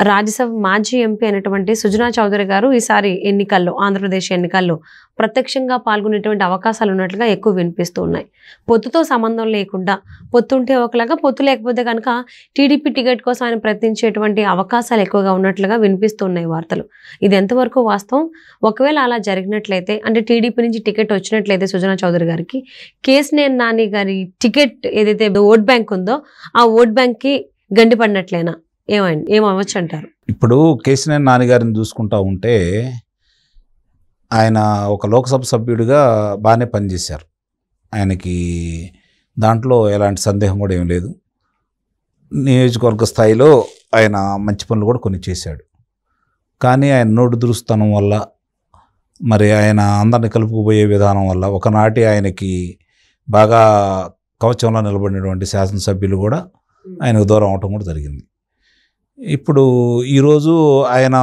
రాజ్యసభ మాజీ ఎంపీ అయినటువంటి సుజనా చౌదరి గారు ఈసారి ఎన్నికల్లో ఆంధ్రప్రదేశ్ ఎన్నికల్లో ప్రత్యక్షంగా పాల్గొనేటువంటి అవకాశాలు ఉన్నట్లుగా ఎక్కువ వినిపిస్తూ ఉన్నాయి. పొత్తుతో సంబంధం లేకుండా పొత్తుంటే ఒకలాగా, పొత్తు లేకపోతే కనుక టీడీపీ టికెట్ కోసం ఆయన ప్రయత్నించేటువంటి అవకాశాలు ఎక్కువగా ఉన్నట్లుగా వినిపిస్తున్నాయి వార్తలు. ఇది ఎంతవరకు వాస్తవం? ఒకవేళ అలా జరిగినట్లయితే, అంటే టీడీపీ నుంచి టికెట్ వచ్చినట్లయితే సుజనా చౌదరి గారికి కేసినేని నాని గారి టికెట్ ఏదైతే ఓట్ బ్యాంక్ ఉందో ఆ ఓట్ బ్యాంక్కి గండిపడినట్లేనా? ఏమవచ్చు అంటారు? ఇప్పుడు కేసినేని నాని గారిని చూసుకుంటా ఉంటే ఆయన ఒక లోక్సభ సభ్యుడిగా బాగానే పనిచేశారు. ఆయనకి దాంట్లో ఎలాంటి సందేహం కూడా ఏం లేదు. నియోజకవర్గ స్థాయిలో ఆయన మంచి పనులు కూడా కొన్ని చేశాడు. కానీ ఆయన నోటు దురుస్తనం వల్ల, మరి ఆయన అందరిని కలుపుకుపోయే విధానం వల్ల ఒకనాటి ఆయనకి బాగా కవచంలో నిలబడినటువంటి శాసనసభ్యులు కూడా ఆయనకు దూరం అవటం కూడా జరిగింది. ఇప్పుడు ఈరోజు ఆయన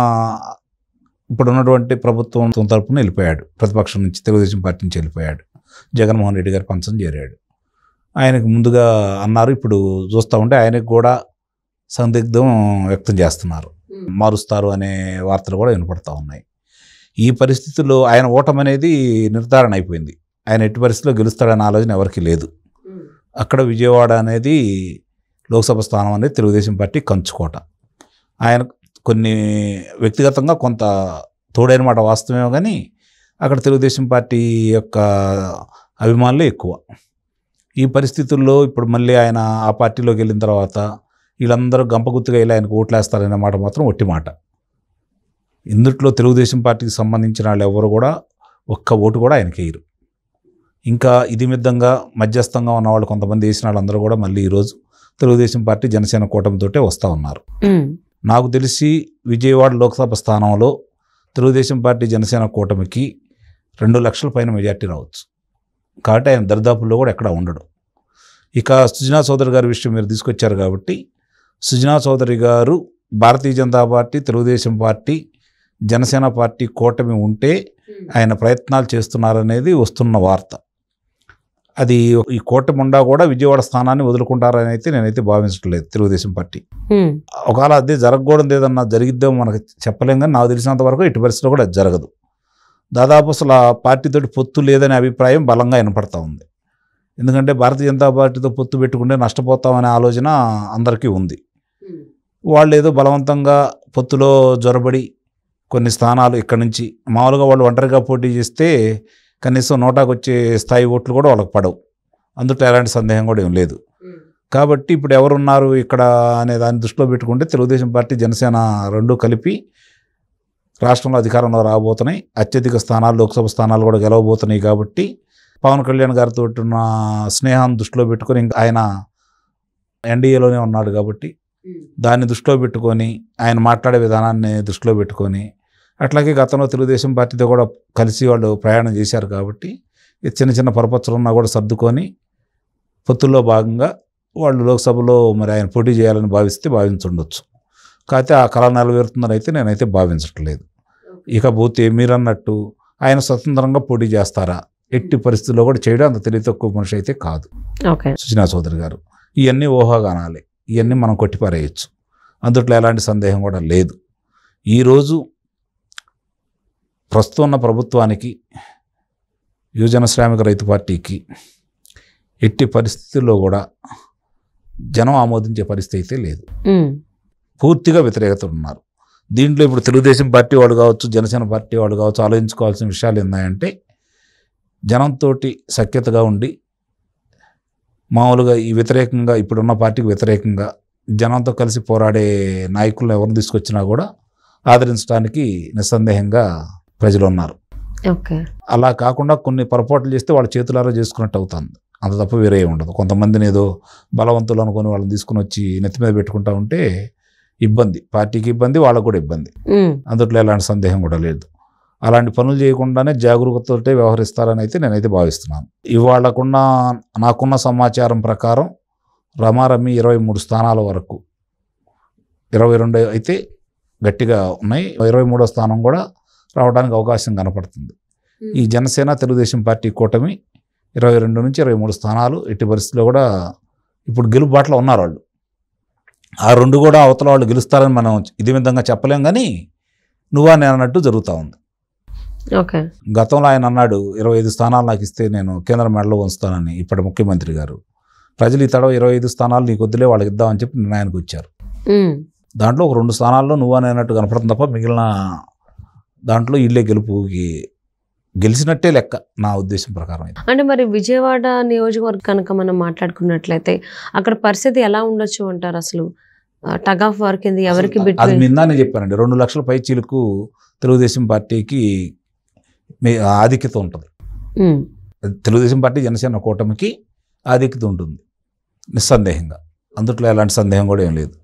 ఇప్పుడున్నటువంటి ప్రభుత్వం తరపున వెళ్ళిపోయాడు. ప్రతిపక్షం నుంచి, తెలుగుదేశం పార్టీ నుంచి వెళ్ళిపోయాడు. జగన్మోహన్ రెడ్డి గారి పంచం చేరాడు. ఆయనకు ముందుగా అన్నారు, ఇప్పుడు చూస్తూ ఉంటే ఆయనకు కూడా సందిగ్ధం వ్యక్తం చేస్తున్నారు. మారుస్తారు అనే వార్తలు కూడా వినపడతా ఉన్నాయి. ఈ పరిస్థితుల్లో ఆయన ఓటమి అనేది నిర్ధారణ అయిపోయింది. ఆయన ఎట్టి పరిస్థితిలో గెలుస్తాడనే ఆలోచన ఎవరికి లేదు. అక్కడ విజయవాడ అనేది లోక్సభ స్థానం అనేది తెలుగుదేశం పార్టీ కంచుకోట. ఆయన కొన్ని వ్యక్తిగతంగా కొంత తోడైన మాట వాస్తవమే, కానీ అక్కడ తెలుగుదేశం పార్టీ యొక్క అభిమానులే ఎక్కువ. ఈ పరిస్థితుల్లో ఇప్పుడు మళ్ళీ ఆయన ఆ పార్టీలోకి వెళ్ళిన తర్వాత వీళ్ళందరూ గంపగుత్తుగా వెళ్ళి ఆయనకు ఓట్లేస్తారనే మాట మాత్రం ఒట్టి మాట. ఇందుట్లో తెలుగుదేశం పార్టీకి సంబంధించిన వాళ్ళు ఎవరు కూడా ఒక్క ఓటు కూడా ఆయనకి వేయరు. ఇంకా ఇది మిద్దంగా మధ్యస్థంగా ఉన్న వాళ్ళు కొంతమంది వేసిన వాళ్ళందరూ కూడా మళ్ళీ ఈరోజు తెలుగుదేశం పార్టీ జనసేన కూటమితోటే వస్తూ ఉన్నారు. నాకు తెలిసి విజయవాడ లోక్సభ స్థానంలో తెలుగుదేశం పార్టీ జనసేన కూటమికి 2 లక్షల పైన మెజార్టీ రావచ్చు. కాబట్టి ఆయన దరిదాపుల్లో కూడా ఎక్కడ ఉండడు. ఇక సుజనా చౌదరి గారి విషయం మీరు తీసుకొచ్చారు కాబట్టి, సుజనా చౌదరి గారు Bharatiya Janata party, Telugu Desam party, Janasena party కూటమి ఉంటే ఆయన ప్రయత్నాలు చేస్తున్నారనేది వస్తున్న వార్త. అది ఈ కూటమి ఉండా కూడా విజయవాడ స్థానాన్ని వదులుకుంటారని అయితే నేనైతే భావించట్లేదు తెలుగుదేశం పార్టీ. ఒకవేళ అదే జరగకూడదు, ఏదన్నా జరిగిద్దాం మనకు చెప్పలేం, కానీ నాకు తెలిసినంత వరకు ఇటు పరిస్థితిలో కూడా అది జరగదు. దాదాపు అసలు ఆ పార్టీతోటి పొత్తు లేదనే అభిప్రాయం బలంగా వినపడతా ఉంది. ఎందుకంటే భారతీయ జనతా పార్టీతో పొత్తు పెట్టుకుంటే నష్టపోతామనే ఆలోచన అందరికీ ఉంది. వాళ్ళు ఏదో బలవంతంగా పొత్తులో జొరబడి కొన్ని స్థానాలు ఇక్కడి నుంచి, మామూలుగా వాళ్ళు ఒంటరిగా పోటీ చేస్తే కనీసం 100కు వచ్చే స్థాయి ఓట్లు కూడా వాళ్ళకి పడవు. అందులో ఎలాంటి సందేహం కూడా ఏం లేదు. కాబట్టి ఇప్పుడు ఎవరున్నారు ఇక్కడ అనే దాన్ని దృష్టిలో పెట్టుకుంటే తెలుగుదేశం పార్టీ, జనసేన రెండూ కలిపి రాష్ట్రంలో అధికారంలో రాబోతున్నాయి. అత్యధిక స్థానాలు, లోక్సభ స్థానాలు కూడా గెలవబోతున్నాయి. కాబట్టి పవన్ కళ్యాణ్ గారితో ఉన్న స్నేహాన్ని దృష్టిలో పెట్టుకొని, ఆయన ఎన్డీఏలోనే ఉన్నాడు కాబట్టి దాన్ని దృష్టిలో పెట్టుకొని, ఆయన మాట్లాడే విధానాన్ని దృష్టిలో పెట్టుకొని, అట్లాగే గతంలో తెలుగుదేశం పార్టీతో కూడా కలిసి వాళ్ళు ప్రయాణం చేశారు కాబట్టి చిన్న చిన్న పొరపచ్చులు ఉన్నా కూడా సర్దుకొని పొత్తుల్లో భాగంగా వాళ్ళు లోక్సభలో మరి ఆయన పోటీ చేయాలని భావించుండొచ్చు. కాకపోతే ఆ కళ నెరవేరుతుందని అయితే నేనైతే భావించట్లేదు. ఇకపోతే మీరన్నట్టు ఆయన స్వతంత్రంగా పోటీ చేస్తారా? ఎట్టి పరిస్థితుల్లో కూడా చేయడం అంత తెలివి తక్కువ మనిషి అయితే కాదు సుజనా చౌదరి గారు. ఇవన్నీ ఊహాగానాలే, ఇవన్నీ మనం కొట్టిపారేయచ్చు. అందుట్లో ఎలాంటి సందేహం కూడా లేదు. ఈరోజు ప్రస్తుతం ఉన్న ప్రభుత్వానికి, యువజన శ్రామిక రైతు పార్టీకి ఎట్టి పరిస్థితుల్లో కూడా జనం ఆమోదించే పరిస్థితి అయితే లేదు. పూర్తిగా వ్యతిరేకత ఉన్నారు. దీంట్లో ఇప్పుడు తెలుగుదేశం పార్టీ వాళ్ళు కావచ్చు, జనసేన పార్టీ వాళ్ళు కావచ్చు, ఆలోచించుకోవాల్సిన విషయాలు ఏంటంటే, జనంతో సఖ్యతగా ఉండి మామూలుగా ఈ వ్యతిరేకంగా, ఇప్పుడున్న పార్టీకి వ్యతిరేకంగా జనంతో కలిసి పోరాడే నాయకులను ఎవరిని తీసుకొచ్చినా కూడా ఆదరించడానికి నిస్సందేహంగా ప్రజలు ఉన్నారు. అలా కాకుండా కొన్ని పొరపాట్లు చేస్తే వాళ్ళ చేతులారా చేసుకున్నట్టు అవుతుంది. అంత తప్ప వేరే ఉండదు. కొంతమందిని ఏదో బలవంతులు అనుకుని వాళ్ళని తీసుకుని వచ్చి నెత్తి మీద పెట్టుకుంటా ఉంటే ఇబ్బంది, పార్టీకి ఇబ్బంది, వాళ్ళకు కూడా ఇబ్బంది. అందుట్లో ఎలాంటి సందేహం కూడా లేదు. అలాంటి పనులు చేయకుండానే జాగరూకతతో వ్యవహరిస్తారని అయితే నేనైతే భావిస్తున్నాను. నాకున్న సమాచారం ప్రకారం రమారమి 23 స్థానాల వరకు, 22 అయితే గట్టిగా ఉన్నాయి, 23వ స్థానం కూడా రావడానికి అవకాశం కనపడుతుంది. ఈ జనసేన తెలుగుదేశం పార్టీ కూటమి 22 నుంచి 23 స్థానాలు ఎట్టి పరిస్థితుల్లో కూడా ఇప్పుడు గెలుబాట్లో ఉన్నారు వాళ్ళు. ఆ 2 కూడా అవతల వాళ్ళు గెలుస్తారని మనం ఇది విధంగా చెప్పలేం, కానీ నువ్వా నేను అన్నట్టు జరుగుతూ ఉంది. ఓకే. గతంలో ఆయన అన్నాడు 25 స్థానాలు నాకు ఇస్తే నేను కేంద్ర మెడలో ఉంచుతానని. ఇప్పటి ముఖ్యమంత్రి గారు ప్రజలు ఈ తడవ 25 స్థానాలు నీకు వద్దులే వాళ్ళకి ఇద్దామని చెప్పి నిర్ణయానికి వచ్చారు. దాంట్లో ఒక 2 స్థానాల్లో నువ్వా నేనట్టు కనపడుతుంది తప్ప మిగిలిన దాంట్లో ఇళ్ళే గెలిచినట్టే లెక్క నా ఉద్దేశం ప్రకారం అయితే. అంటే మరి విజయవాడ నియోజకవర్గం కనుక మనం మాట్లాడుకున్నట్లయితే అక్కడ పరిస్థితి ఎలా ఉండొచ్చు అంటారు? అసలు టగ్ ఆఫ్ వార్ కింద ఎవరికి అది నిన్ననే చెప్పానండి, 2 లక్షల పైచీలకు తెలుగుదేశం పార్టీకి ఆధిక్యత ఉంటుంది. తెలుగుదేశం పార్టీ జనసేన కూటమికి ఆధిక్యత ఉంటుంది నిస్సందేహంగా, అందుట్లో ఎలాంటి సందేహం కూడా ఏం లేదు.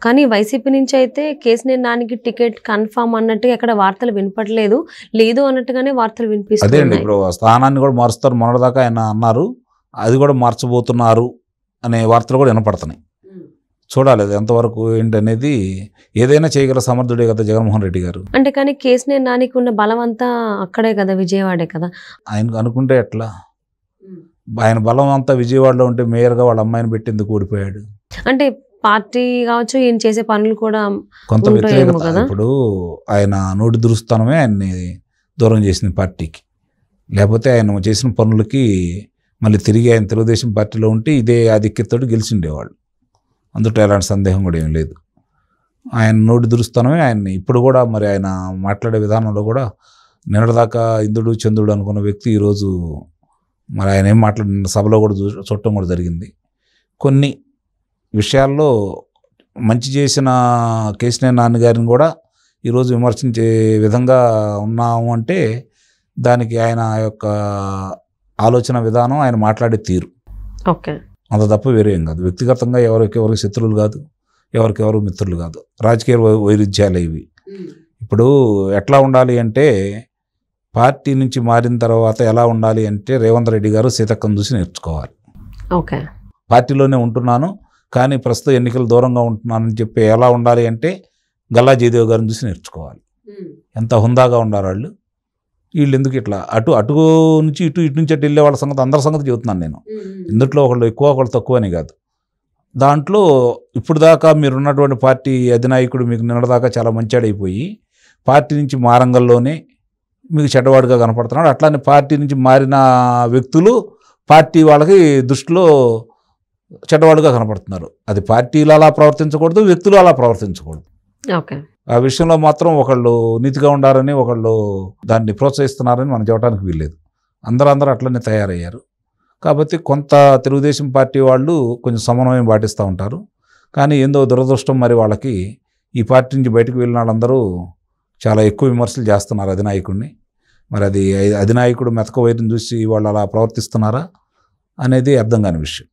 కానీ వైసీపీ నుంచి అయితే కేసినేని నానికి టికెట్ కన్ఫామ్ అన్నట్టుగా ఎక్కడ వార్తలు వినపడలేదు, లేదు అన్నట్టుగానే వార్తలు అదే అండి. వినిపిస్తున్నాయి. ఇప్పుడు స్థానాన్ని కూడా మారుస్తారు, మొన్నటిదాకా ఆయన అన్నారు, అది కూడా మార్చబోతున్నారు అనే వార్తలు కూడా వినపడుతున్నాయి. చూడాలి అది ఎంతవరకు ఏంటనేది. ఏదైనా చేయగల సమర్థుడే కదా జగన్మోహన్ రెడ్డి గారు. అంటే కానీ కేసినేని నానికి ఉన్న బలం అంతా అక్కడే కదా, విజయవాడే కదా. ఆయన అనుకుంటే ఎట్లా? ఆయన బలం అంతా విజయవాడలో ఉంటే మేయర్గా వాళ్ళ అమ్మాయిని పెట్టేందుకు ఓడిపోయాడు. అంటే పార్టీ కావచ్చు, ఈయన చేసే పనులు కూడా కొంత ఉంటాయేమో వ్యతిరేకత. కదా. ఇప్పుడు ఆయన నోటి దురుస్తనమే ఆయన్ని దూరం చేసింది పార్టీకి. లేకపోతే ఆయన చేసిన పనులకి మళ్ళీ తిరిగి ఆయన తెలుగుదేశం పార్టీలో ఉంటే ఇదే ఆధిక్యతతో గెలిచిండేవాళ్ళు, అందులో ఎలాంటి సందేహం కూడా ఏం లేదు. ఆయన నోటి దురుస్తనమే ఆయన్ని ఇప్పుడు కూడా మరి ఆయన మాట్లాడే విధానంలో కూడా నిన్నటిదాకా ఇంద్రుడు చంద్రుడు అనుకున్న వ్యక్తి ఈరోజు మరి ఆయన ఏం మాట్లాడిన సభలో కూడా చూడటం కూడా జరిగింది. కొన్ని విషయాల్లో మంచి చేసిన కేసినేని నాన్నగారిని కూడా ఈరోజు విమర్శించే విధంగా ఉన్నాము అంటే దానికి ఆయన యొక్క ఆలోచన విధానం, ఆయన మాట్లాడే తీరు, ఓకే, అంత తప్ప వేరే ఏం కాదు. వ్యక్తిగతంగా ఎవరికి శత్రువులు కాదు, ఎవరికెవరు మిత్రులు కాదు, రాజకీయ వైరుధ్యాలు ఇవి. ఇప్పుడు ఎట్లా ఉండాలి అంటే, పార్టీ నుంచి మారిన తర్వాత ఎలా ఉండాలి అంటే రేవంత్ రెడ్డి గారు సీతక్కను చూసి నేర్చుకోవాలి. ఓకే, పార్టీలోనే ఉంటున్నాను కానీ ప్రస్తుతం ఎన్నికలు దూరంగా ఉంటున్నానని చెప్పి ఎలా ఉండాలి అంటే గల్లా జయదేవ్ గారిని చూసి నేర్చుకోవాలి. ఎంత హుందాగా ఉండారు వాళ్ళు. వీళ్ళు ఎందుకు ఇట్లా అటు నుంచి ఇటు నుంచి అటు వెళ్ళే వాళ్ళ సంగతి, అందరి సంగతి చెబుతున్నాను నేను. ఇందుట్లో ఒకళ్ళు ఎక్కువ ఒకళ్ళు తక్కువ అని కాదు. దాంట్లో ఇప్పుడు దాకా మీరున్నటువంటి పార్టీ అధినాయకుడు మీకు నిన్నదాకా చాలా మంచాడైపోయి పార్టీ నుంచి మారంగల్లోనే మీకు చెడ్డవాడుగా కనపడుతున్నాడు. అట్లానే పార్టీ నుంచి మారిన వ్యక్తులు పార్టీ వాళ్ళకి దృష్టిలో చెడ్డవాడుగా కనపడుతున్నారు. అది పార్టీలు అలా ప్రవర్తించకూడదు, వ్యక్తులు అలా ప్రవర్తించకూడదు. ఓకే, ఆ విషయంలో మాత్రం ఒకళ్ళు నీతిగా ఉండాలని, ఒకళ్ళు దాన్ని ప్రోత్సహిస్తున్నారని మనం చెప్పడానికి వీల్లేదు. అందరూ అట్లనే తయారయ్యారు. కాబట్టి కొంత తెలుగుదేశం పార్టీ వాళ్ళు కొంచెం సమన్వయం పాటిస్తూ ఉంటారు. కానీ ఏందో దురదృష్టం, మరి వాళ్ళకి ఈ పార్టీ నుంచి బయటకు వెళ్ళిన వాళ్ళందరూ చాలా ఎక్కువ విమర్శలు చేస్తున్నారు అధినాయకుడిని. మరి అది అధినాయకుడు మెతక వైరుని చూసి వాళ్ళు అలా ప్రవర్తిస్తున్నారా అనేది అర్థం కాని విషయం.